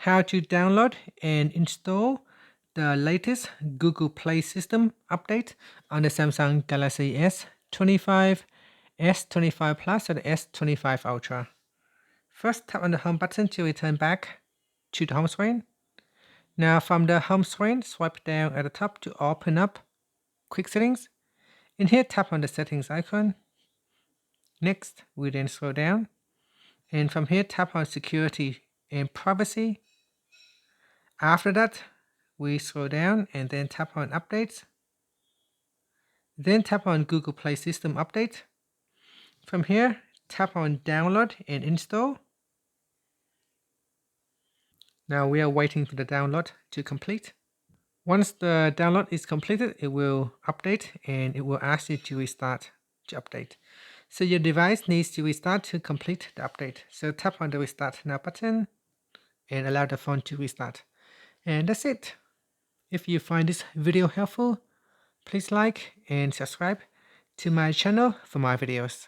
how to download and install the latest Google Play System update on the Samsung Galaxy S25, S25 Plus, or the S25 Ultra. First, tap on the home button to return back to the home screen. Now from the home screen, swipe down at the top to open up Quick Settings. In here, tap on the settings icon. Next, we then scroll down. And from here, tap on Security and Privacy. After that, we scroll down and then tap on Updates. Then tap on Google Play System Update. From here, tap on Download and Install. Now we are waiting for the download to complete. Once the download is completed, it will update and it will ask you to restart to update. So your device needs to restart to complete the update. So tap on the Restart Now button and allow the phone to restart. And that's it. If you find this video helpful, please like and subscribe to my channel for more videos.